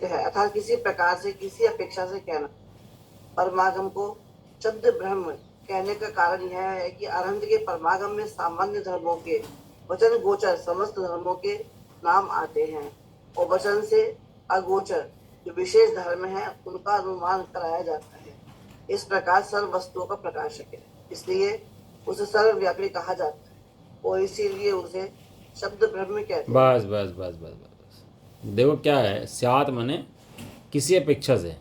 है, अर्थात किसी प्रकार से, किसी अपेक्षा से कहना। परमागम को शब्द ब्रह्म कहने का कारण यह है कि अरहंत के परमागम में सामान्य धर्मों के वचन गोचर समस्त धर्मों के नाम आते हैं, और वचन से अगोचर जो विशेष धर्म है उनका अनुमान कराया जाता है। इस प्रकार सर्व वस्तुओं का प्रकाशक है, इसलिए उसे सर्वव्यापी कहा जाता है, और इसीलिए उसे शब्द ब्रह्म कहते हैं। बस बस बस बस बस देखो क्या है, स्यात् माने किसी अपेक्षा से।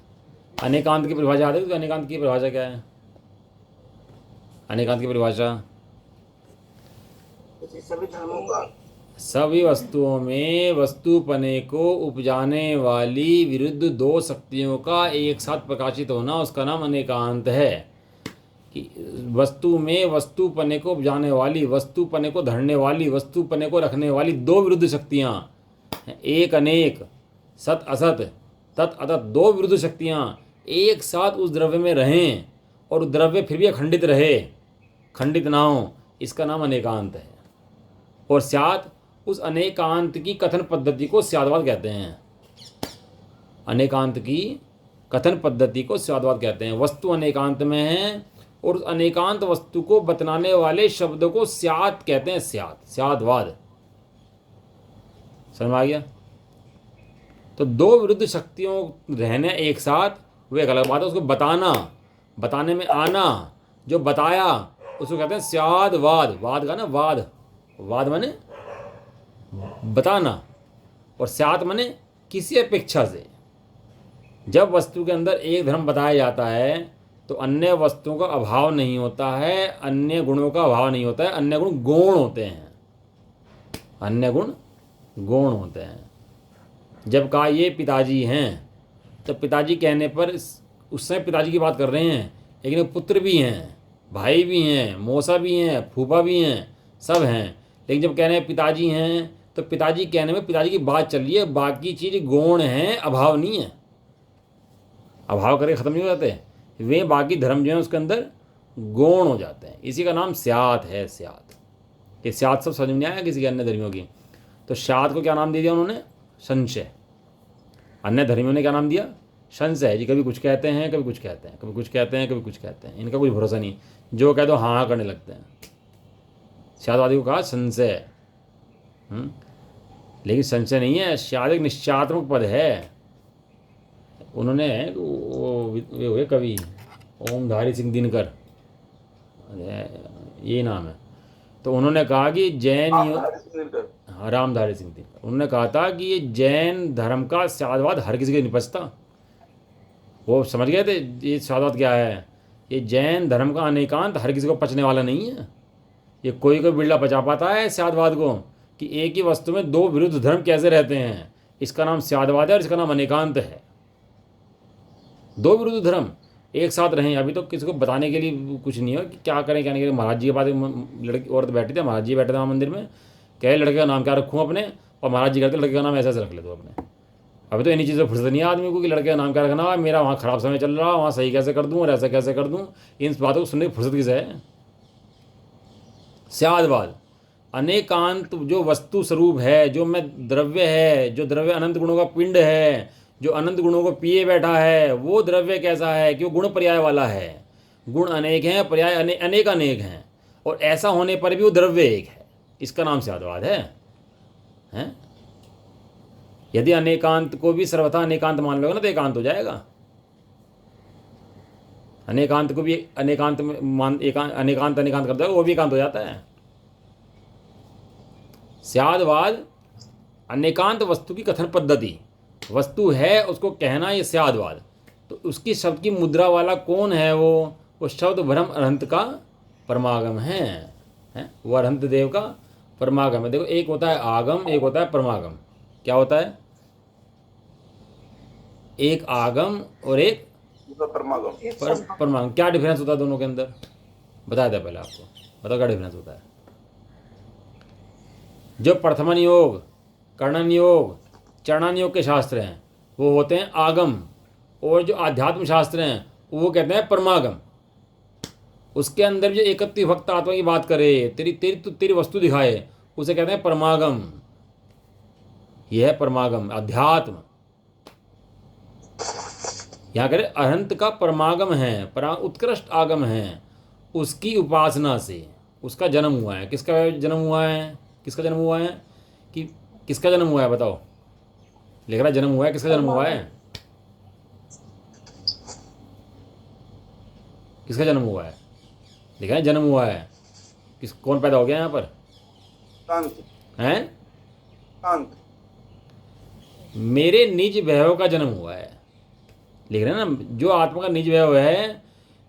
अनेकांत की परिभाषा आती है तो अनेकांत की परिभाषा क्या है? अनेकांत की परिभाषा सभी धर्मों का, सभी वस्तुओं में वस्तुपने को उपजाने वाली विरुद्ध दो शक्तियों का एक साथ प्रकाशित होना, उसका नाम अनेकांत है। कि वस्तु में वस्तुपने को उपजाने वाली, वस्तुपने को धरने वाली, वस्तुपने को रखने वाली दो विरुद्ध शक्तियाँ, एक अनेक, सत असत, तत् अतत, दो विरुद्ध शक्तियाँ एक साथ उस द्रव्य में रहें और द्रव्य फिर भी अखंडित रहे, खंडित ना हो, इसका नाम अनेकांत है। और स्यात् उस अनेकांत की कथन पद्धति को स्याद्वाद कहते हैं। अनेकांत की कथन पद्धति को स्याद्वाद कहते हैं। वस्तु अनेकांत में है और उस अनेकांत वस्तु को बतलाने वाले शब्द को स्यात् कहते हैं। स्याद्वाद समझ में आ गया? तो दो विरुद्ध शक्तियों रहने एक साथ, वो एक अलग बात है। उसको बताना, बताने में आना, जो बताया उसको कहते हैं स्याद्वाद। वाद का ना वाद, वाद माने बताना, और स्यात् माने किसी अपेक्षा से। जब वस्तु के अंदर एक धर्म बताया जाता है तो अन्य वस्तुओं का अभाव नहीं होता है, अन्य गुणों का अभाव नहीं होता है, अन्य गुण गौण होते हैं, अन्य गुण गौण होते हैं। जब कहा ये पिताजी हैं तो पिताजी कहने पर उस समय पिताजी की बात कर रहे हैं, लेकिन पुत्र भी हैं, भाई भी हैं, मौसा भी हैं, फूफा भी हैं, सब हैं। लेकिन जब कह रहे हैं पिताजी हैं तो पिताजी कहने में पिताजी की बात चल रही है, बाकी चीज़ गौण हैं, अभाव नहीं है। अभाव करके ख़त्म नहीं हो जाते। वे बाकी धर्म जो है उसके अंदर गौण हो जाते हैं। इसी का नाम स्यात है। स्यात, ये स्यात सब समझ में नहीं आया किसी के अन्य धर्मियों की। तो स्यात को क्या नाम दे दिया उन्होंने? संशय। अन्य धर्मियों ने क्या नाम दिया? संशय जी। कभी कुछ कहते हैं, कभी कुछ कहते हैं, कभी कुछ कहते हैं, कभी कुछ कहते हैं, इनका कोई भरोसा नहीं। जो कह दो हाँ हाँ करने लगते हैं। स्यादवादी को कहा संशय। लेकिन संशय नहीं है, शायद एक निश्चयात्मक पद है। उन्होंने वे हुए कवि ओमधारी सिंह दिनकर, ये नाम है। तो उन्होंने कहा कि जैन रामधारी सिंह दिनकर, उन्होंने कहा था कि ये जैन धर्म का स्यादवाद हर किसी के निपजता। वो समझ गए थे ये स्यादवाद क्या है। ये जैन धर्म का अनेकांत हर किसी को पचने वाला नहीं है। ये कोई बिरला पचा पाता है स्यादवाद को, कि एक ही वस्तु में दो विरुद्ध धर्म कैसे रहते हैं। इसका नाम स्यादवाद है और इसका नाम अनेकांत है। दो विरुद्ध धर्म एक साथ रहें। अभी तो किसी को बताने के लिए कुछ नहीं है कि क्या करें क्या नहीं करें। महाराज जी के पास लड़की औरत बैठी थी, महाराज जी बैठे थे वहाँ मंदिर में, कहे लड़के का नाम क्या रखूँ अपने, और महाराज जी कहते लड़के का नाम ऐसा ऐसे रख ले दो अपने। अभी तो इन्हीं चीज़ों फुर्सत नहीं है आदमी को कि लड़के का नाम क्या रखना, मेरा वहाँ ख़राब समय चल रहा, वहाँ सही कैसे कर दूँ और ऐसा कैसे कर दूँ। इन बातों को सुनने की फुर्सत किसे है। स्यादवाद अनेकांत जो वस्तु स्वरूप है, जो मैं द्रव्य है, जो द्रव्य अनंत गुणों का पिंड है, जो अनंत गुणों को पिए बैठा है, वो द्रव्य कैसा है कि वो गुण पर्याय वाला है। गुण अनेक हैं, पर्याय अनेक अनेक हैं, और ऐसा होने पर भी वो द्रव्य एक है। इसका नाम स्यादवाद है। हैं? यदि अनेकांत को भी सर्वथा अनेकांत मान लोगे ना तो एकांत हो जाएगा। अनेकांत को भी अनेकांत में मान अनेकांत अनेकांत कर दोगे वो भी एकांत हो जाता है। स्यादवाद अनेकांत वस्तु की कथन पद्धति, वस्तु है उसको कहना ये स्यादवाद। तो उसकी शब्द की मुद्रा वाला कौन है? वो शब्द ब्रह्म अरहंत का परमागम है। वो अरहंत देव का परमागम है। देखो एक होता है आगम, एक होता है परमागम। क्या होता है? एक आगम और एक परमागम। क्या डिफरेंस होता है दोनों के अंदर? बताया था पहले आपको, बताओ क्या डिफरेंस होता है। जो प्रथमन योग, कर्णन योग, चरणन योग के शास्त्र हैं वो होते हैं आगम, और जो आध्यात्म शास्त्र हैं वो कहते हैं परमागम। उसके अंदर जो एकत्व भक्त आत्मा की बात करे, तेरी वस्तु दिखाए, उसे कहते हैं परमागम। यह है परमागम, अध्यात्म। यहाँ करे अरहंत का परमागम है, उत्कृष्ट आगम है। उसकी उपासना से उसका जन्म हुआ है। किसका जन्म हुआ है? किसका जन्म हुआ है? कि किसका जन्म हुआ है बताओ। लिख रहा जन्म हुआ है, किसका जन्म हुआ है? किसका जन्म हुआ है? लिखा है जन्म हुआ है। कौन पैदा हो गया यहाँ पर? हैं? मेरे निज वैभव का जन्म हुआ है। लिख रहे हैं ना, जो आत्मा का निज वैभव है,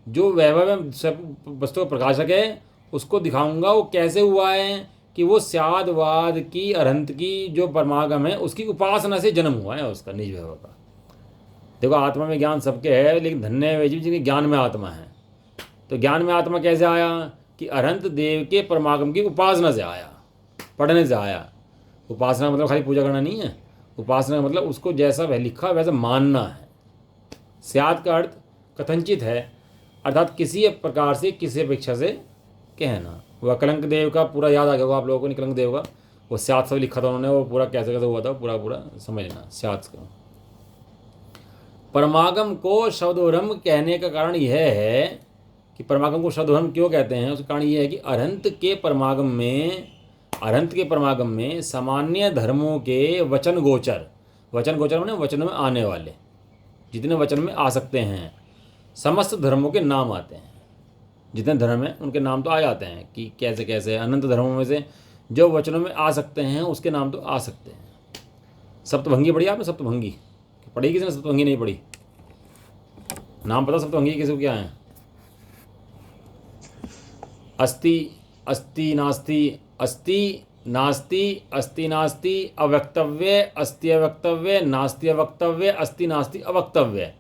जो वैभव में सब वस्तु का प्रकाशक है, उसको दिखाऊंगा वो कैसे हुआ है कि वो स्यादवाद की अरहंत की जो परमागम है उसकी उपासना से जन्म हुआ है उसका निज वैभव का। देखो आत्मा में ज्ञान सबके है, लेकिन धन्य है वे जीव जिनके ज्ञान में आत्मा है। तो ज्ञान में आत्मा कैसे आया? कि अरहंत देव के परमागम की उपासना से आया, पढ़ने से आया। उपासना मतलब खाली पूजा करना नहीं है। उपासना मतलब उसको जैसा वह लिखा वैसा मानना है। स्याद का अर्थ कथनचित है, अर्थात किसी प्रकार से किसी अपेक्षा से कहना। वह कलंक देव का पूरा याद आ गया होगा आप लोगों को। निकलंक देव का वो स्याद सब लिखा था उन्होंने, वो पूरा कैसे कैसे हुआ था पूरा समझना स्याद का। परमागम को शब्दोरम कहने का कारण यह है कि परमागम को शब्दोरम क्यों कहते हैं, उसका कारण यह है कि अरहंत के परमागम में सामान्य धर्मों के वचन गोचर माने वचन में आने वाले, जितने वचन में आ सकते हैं, समस्त धर्मों के नाम आते हैं। जितने धर्म हैं उनके नाम तो आ जाते हैं कि कैसे कैसे। अनंत धर्मों में से जो वचनों में आ सकते हैं उसके नाम तो आ सकते हैं। सप्तभंगी पढ़ी आपने? सप्तभंगी पढ़ी किसी ने? सप्तभंगी नहीं पढ़ी? नाम पता सप्तभंगी किसी को क्या है? अस्ति अस्ति नास्ति, अस्ति नास्ति, अस्ति नास्ति, अवक्तव्य, अस्ति अवक्तव्य, नास्ति अवक्तव्य, अस्ति नास्ति अवक्तव्य।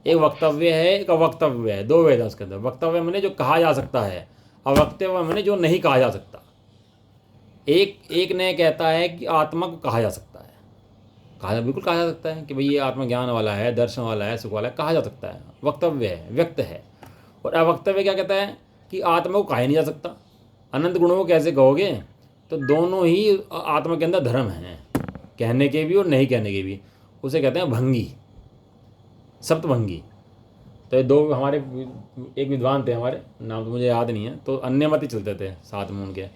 एक वक्तव्य है, एक अवक्तव्य है, दो वेद है उसके अंदर। वक्तव्य मैंने जो कहा जा सकता है, अवक्तव्य मैंने जो नहीं कहा जा सकता। एक ने कहता है कि आत्मा को कहा जा सकता है, बिल्कुल कहा जा सकता है कि भाई ये आत्मज्ञान वाला है, दर्शन वाला है, सुख वाला है, कहा जा सकता है, वक्तव्य है, व्यक्त है। और अवक्तव्य क्या कहता है कि आत्मा को कहा ही नहीं जा सकता। अनंत गुणों को कैसे कहोगे? तो दोनों ही आत्मा के अंदर धर्म हैं, कहने के भी और नहीं कहने के भी। उसे कहते हैं भंगी, सप्तभंगी। तो ये दो हमारे एक विद्वान थे, हमारे नाम तो मुझे याद नहीं है, तो अन्य मत ही चलते थे साथ में उनके।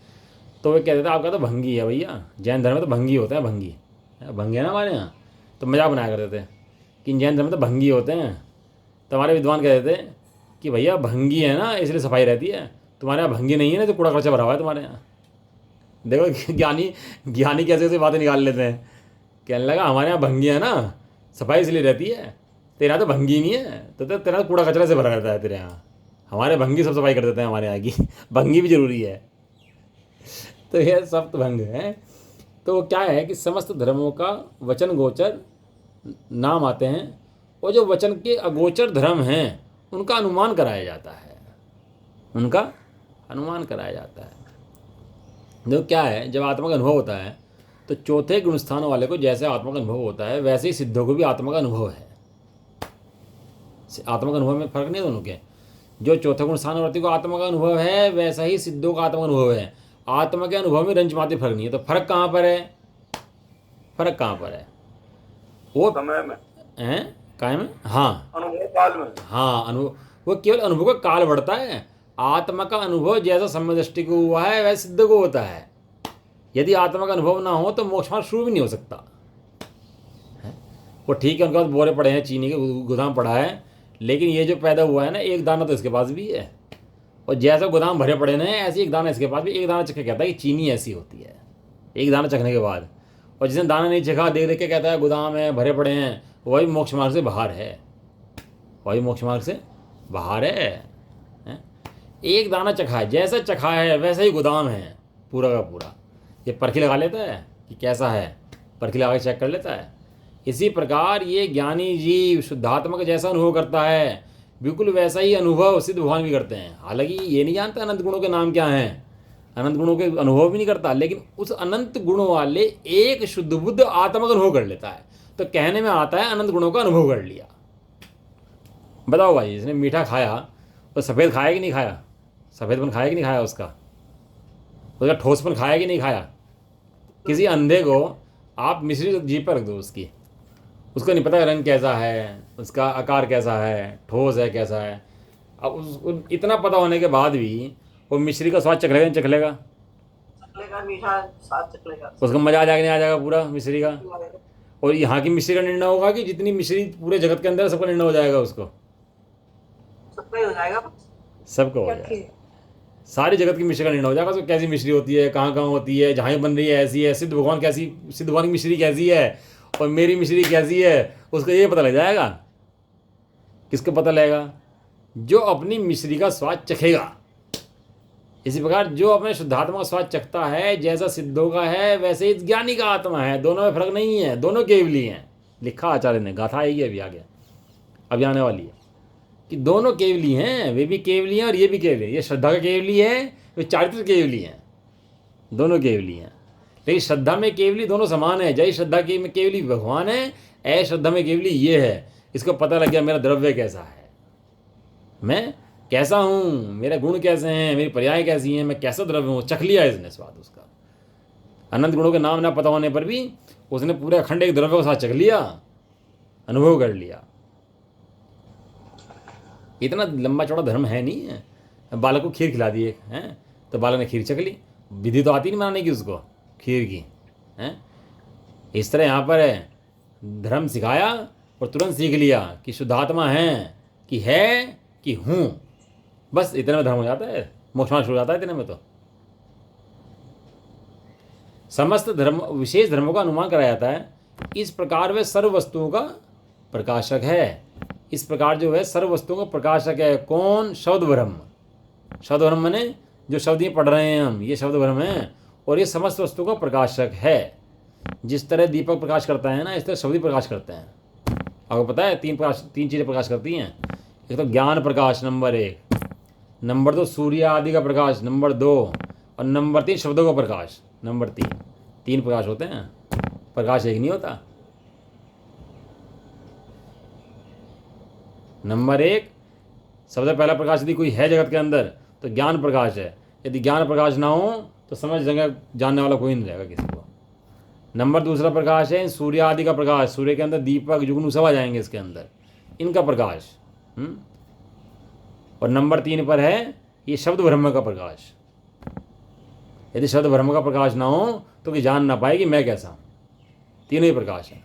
तो वे कहते थे आपका तो भंगी है भैया, जैन धर्म में तो भंगी होता है, भंगी भंगी है ना हमारे यहाँ। तो मजाक बनाया करते थे कि जैन धर्म में तो भंगी होते हैं। तो हमारे विद्वान कहते थे कि भैया भंगी है ना इसलिए सफाई रहती है, तुम्हारे यहाँ भंगी नहीं है ना तो कूड़ा कचरा भरा हुआ है तुम्हारे यहाँ। देखो ज्ञानी ज्ञानी कैसे कैसे बातें निकाल लेते हैं। कहने लगा हमारे यहाँ भंगी है ना, सफाई इसलिए रहती है, तेरे यहाँ तो भंगी नहीं है, तो तेरा कूड़ा कचरा से भरा रहता है तेरे यहाँ। हमारे भंगी सब सफाई कर देते हैं हमारे यहाँ की। भंगी भी जरूरी है। तो यह सप्तभंग है। तो क्या है कि समस्त धर्मों का वचन गोचर नाम आते हैं, और जो वचन के अगोचर धर्म हैं उनका अनुमान कराया जाता है, उनका अनुमान कराया जाता है। जो क्या है, जब आत्मा का अनुभव होता है तो चौथे गुण स्थान वाले को जैसे आत्मा का अनुभव होता है वैसे ही सिद्धों को भी आत्मा का अनुभव है। आत्मा का अनुभव में फर्क नहीं है दोनों के। जो चौथे गुण स्थान वाले को आत्मा का अनुभव है वैसा ही सिद्धों का आत्मा का अनुभव है। आत्मा के अनुभव में रंच मात्र फर्क नहीं है। तो फर्क कहाँ पर है? फर्क कहाँ पर है? वो समय में है काय में, हाँ अनुभव काल में, हाँ अनुभव, वो केवल अनुभव का काल बढ़ता है। आत्मा का अनुभव जैसा समय दृष्टि को हुआ है वैसे सिद्ध को होता है। यदि आत्मा का अनुभव ना हो तो मोक्ष मार्ग शुरू भी नहीं हो सकता है? वो ठीक है, उनके पास बोरे पड़े हैं, चीनी के गोदाम पड़ा है, लेकिन ये जो पैदा हुआ है ना, एक दाना तो इसके पास भी है। और जैसा गोदाम भरे पड़े ना ऐसे एक दाना इसके पास भी। एक दाना चख के कहता है कि चीनी ऐसी होती है, एक दाना चखने के बाद। और जिसने दाना नहीं चखा देख देख के कहता है गोदाम है, भरे पड़े हैं, वही मोक्ष मार्ग से बाहर है, वही मोक्ष मार्ग से बाहर है। एक दाना चखा है, जैसा चखा है वैसा ही गोदाम है पूरा का पूरा। ये परखी लगा लेता है कि कैसा है, परखी लगा के चेक कर लेता है। इसी प्रकार ये ज्ञानी जीव शुद्धात्मा का जैसा अनुभव करता है बिल्कुल वैसा ही अनुभव सिद्ध भगवान भी करते हैं। हालांकि ये नहीं जानता अनंत गुणों के नाम क्या हैं, अनंत गुणों के अनुभव भी नहीं करता, लेकिन उस अनंत गुणों वाले एक शुद्ध बुद्ध आत्मा का अनुभव कर लेता है। तो कहने में आता है अनंत गुणों का अनुभव कर लिया। बताओ भाई, इसने मीठा खाया तो सफ़ेद खाया कि नहीं खाया? सफ़ेदपन खाया कि नहीं खाया? उसका ठोसपन खाया कि नहीं खाया? किसी अंधे को आप मिश्री जीभ पर रख दो, उसको नहीं पता रंग कैसा है, उसका आकार कैसा है, ठोस है कैसा है। अब उसको इतना पता होने के बाद भी वो मिश्री का स्वाद चख लेगा, चख लेगा, मीठा स्वाद चख लेगा, उसको मजा आ जाएगा नहीं आ जाएगा पूरा मिश्री का। और यहाँ की मिश्री का निर्णय होगा कि जितनी मिश्री पूरे जगत के अंदर सबका निर्णय हो जाएगा, उसको सबका हो जाएगा, सबको हो जाएगा, सारी जगत की मिश्री का निर्णय हो जाएगा। तो कैसी मिश्री होती है, कहाँ कहाँ होती है, जहाँ बन रही है ऐसी है, सिद्ध भगवान कैसी, सिद्ध भगवान की मिश्री कैसी है और मेरी मिश्री कैसी है, उसको ये पता लग जाएगा। किसको पता लगेगा? जो अपनी मिश्री का स्वाद चखेगा। इसी प्रकार जो अपने शुद्धात्मा का स्वाद चखता है, जैसा सिद्धों का है वैसे ही ज्ञानी का आत्मा है। दोनों में फर्क नहीं है, दोनों केवली हैं। लिखा आचार्य ने, गाथा आएगी अभी आगे, अभी आने वाली है कि दोनों केवली हैं। वे भी केवली हैं और ये भी केवली है। ये श्रद्धा का केवली है, वे चारित्र केवली हैं, दोनों केवली हैं। लेकिन श्रद्धा में केवली दोनों समान है। जय श्रद्धा के में केवली भगवान है, ऐ श्रद्धा में केवली ये है। इसको पता लग गया मेरा द्रव्य कैसा है, मैं कैसा हूँ, मेरे गुण कैसे हैं, मेरी पर्याय कैसी हैं, मैं कैसा द्रव्य हूँ। चख लिया इसने स्वाद उसका। अनंत गुणों के नाम ना पता होने पर भी उसने पूरे अखंड एक द्रव्य को साथ चख लिया, अनुभव कर लिया। इतना लंबा चौड़ा धर्म है नहीं है। बालक को खीर खिला दिए हैं तो बालक ने खीर चख ली, विधि तो आती नहीं बनाने की उसको खीर की हैं। इस तरह यहाँ पर है, धर्म सिखाया और तुरंत सीख लिया कि शुद्धात्मा है कि हूँ, बस इतने में धर्म हो जाता है, मोक्ष मार्ग शुरू हो जाता है इतने में। तो समस्त धर्म विशेष धर्मों का अनुमान कराया जाता है। इस प्रकार वे सर्व वस्तुओं का प्रकाशक है। इस प्रकार जो है सर्व वस्तुओं का प्रकाशक है। कौन? शब्द ब्रह्म। शब्द ब्रह्म माने जो शब्द ये पढ़ रहे हैं हम, ये शब्द ब्रह्म है और ये समस्त वस्तुओं का प्रकाशक है। जिस तरह दीपक प्रकाश करता है ना, इस तरह शब्द प्रकाश करते हैं। आपको पता है तीन चीज़ें प्रकाश करती हैं। एक तो ज्ञान प्रकाश नंबर 1, नंबर 2 सूर्य आदि का प्रकाश नंबर 2, और नंबर 3 शब्दों का प्रकाश नंबर 3। 3 प्रकाश होते हैं, प्रकाश एक नहीं होता। नंबर 1, सबसे पहला प्रकाश यदि कोई है जगत के अंदर तो ज्ञान प्रकाश है। यदि ज्ञान प्रकाश ना हो तो समझ जगह जानने वाला कोई नहीं रहेगा किसी को। नंबर 2 प्रकाश है सूर्य आदि का प्रकाश, सूर्य के अंदर दीपक जुगनू सब आ जाएंगे इसके अंदर, इनका प्रकाश। और नंबर 3 पर है ये शब्द ब्रह्म का प्रकाश। यदि शब्द ब्रह्म का प्रकाश ना हो तो कि जान ना पाए कि मैं कैसा हूँ। तीनों ही प्रकाश है।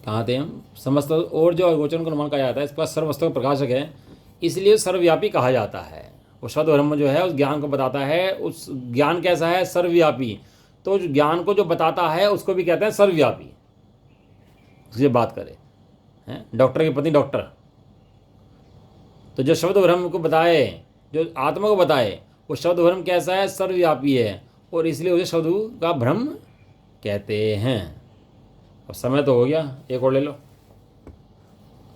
कहाँ थे हम? समस्त और जो अगोचर को अनुमान कहा जाता है, इसके पास सर्ववस्तु का प्रकाशक है, इसलिए सर्वव्यापी कहा जाता है। वो शब्द ब्रह्म जो है उस ज्ञान को बताता है। उस ज्ञान कैसा है? सर्वव्यापी। तो ज्ञान को जो बताता है उसको भी कहते हैं सर्वव्यापी। उसकी बात करें हैं, डॉक्टर की पत्नी डॉक्टर, तो जो शब्द ब्रह्म को बताए, जो आत्मा को बताए, वो शब्द ब्रह्म कैसा है? सर्वव्यापी है, और इसलिए उसे शब्द का ब्रह्म कहते हैं। अब समय तो हो गया, एक और ले लो,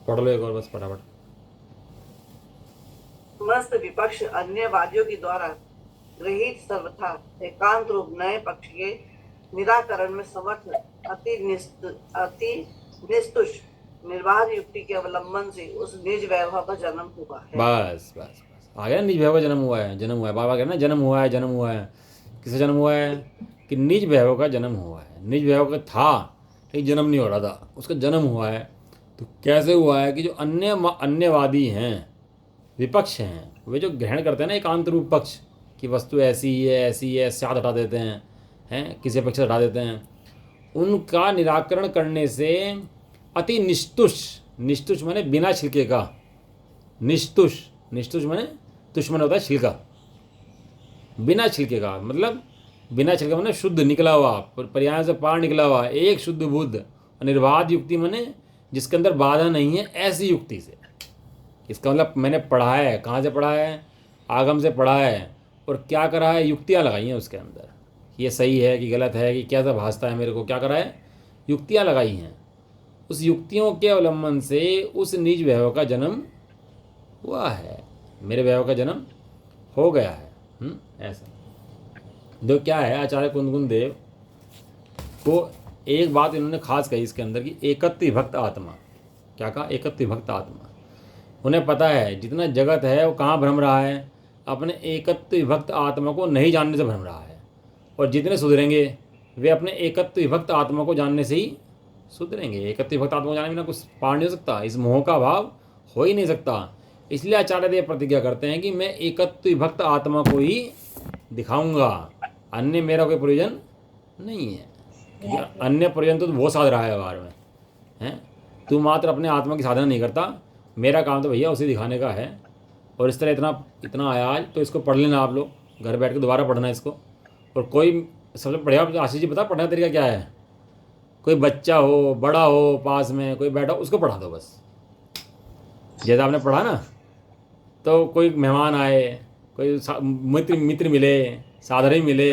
पढ़ लो एक और बस फटाफट। समस्त विपक्ष अन्यवादियों के द्वारा गृहीत सर्वथा एकांत रूप नए पक्ष के निराकरण में समर्थ अति निस्तुष निर्वाह युक्ति के अवलंबन से उस निज वैभव का जन्म हुआ है। बस बस बस आ गया, निज वैभव का जन्म हुआ है। जन्म हुआ है, बाबा कहना जन्म हुआ है, जन्म हुआ है। किसे जन्म हुआ है? कि निज वैभव का जन्म हुआ है। निज वैभव का था, एक जन्म नहीं हो रहा था, उसका जन्म हुआ है। तो कैसे हुआ है? कि जो अन्यवादी हैं, विपक्ष हैं, वे जो ग्रहण करते हैं ना एकांत रूप पक्ष कि वस्तु ऐसी है, ऐसी है, साथ हटा देते हैं किसी पक्ष से हटा देते हैं, उनका निराकरण करने से अति निस्तुष माने बिना छिलके का, निस्तुष माने दुश्मन होता है छिलका, बिना छिलके का मतलब बिना छिलके माने शुद्ध निकला हुआ, पर्याय से पार निकला हुआ, एक शुद्ध बुद्ध। निर्बाध युक्ति माने जिसके अंदर बाधा नहीं है, ऐसी युक्ति से। इसका मतलब मैंने पढ़ा है, कहाँ से पढ़ा है? आगम से पढ़ा है। और क्या करा है? युक्तियाँ लगाई हैं उसके अंदर, ये सही है कि गलत है, कि कैसा भासता है मेरे को, क्या करा है? युक्तियाँ लगाई हैं। उस युक्तियों के अवलंबन से उस निज वैभव का जन्म हुआ है। मेरे वैभव का जन्म हो गया है। ऐसा दो क्या है, आचार्य कुंदकुंद देव को एक बात इन्होंने खास कही इसके अंदर कि एकत्व विभक्त आत्मा। क्या कहा? एकत्व विभक्त आत्मा। उन्हें पता है जितना जगत है वो कहाँ भ्रम रहा है? अपने एकत्व विभक्त आत्मा को नहीं जानने से भ्रम रहा है। और जितने सुधरेंगे वे अपने एकत्व विभक्त आत्मा को जानने से ही सुधरेंगे। एकत्व विभक्त आत्मा को जानने बिना कुछ पार नहीं हो सकता, इस मोह का भाव हो ही नहीं सकता। इसलिए आचार्य देव प्रतिज्ञा करते हैं कि मैं एकत्व विभक्त आत्मा को ही दिखाऊंगा, अन्य मेरा कोई प्रयोजन नहीं है। अन्य प्रयोजन तो वो साध रहा है बाहर में हैं, तू मात्र अपने आत्मा की साधना नहीं करता, मेरा काम तो भैया उसे दिखाने का है। और इस तरह इतना आया आज, तो इसको पढ़ लेना आप लोग, घर बैठ के दोबारा पढ़ना इसको। और कोई सबसे बढ़िया आशीष जी पता पढ़ने का तरीका क्या है? कोई बच्चा हो, बड़ा हो, पास में कोई बैठा हो, उसको पढ़ा दो बस। जैसे आपने पढ़ा ना, तो कोई मेहमान आए, कोई मित्र मिले, साधन मिले,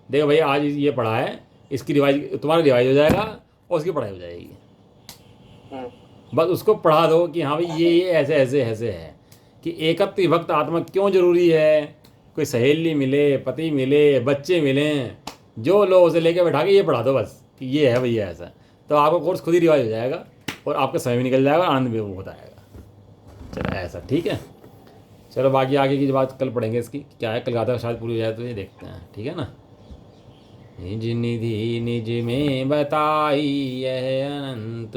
देखो भैया आज ये पढ़ा है, इसकी रिवाइज, तुम्हारा रिवाइज हो जाएगा और उसकी पढ़ाई हो जाएगी। बस उसको पढ़ा दो कि हाँ भाई ये ऐसे ऐसे ऐसे है, कि एकत्व विभक्त आत्मा क्यों जरूरी है। कोई सहेली मिले, पति मिले, बच्चे मिले, जो लो उसे लेके बैठा के ये पढ़ा दो बस कि ये है भैया ऐसा, तो आपका कोर्स खुद ही रिवाइज हो जाएगा और आपका समय भी निकल जाएगा, आनंद भी होता आएगा। चलो ऐसा ठीक है। चलो बाकी आगे की बात कल पढ़ेंगे इसकी, क्या है कल गाथा शायद पूरी हो जाए तो ये देखते हैं, ठीक है ना। निज निधि निज में बताई यह अनंत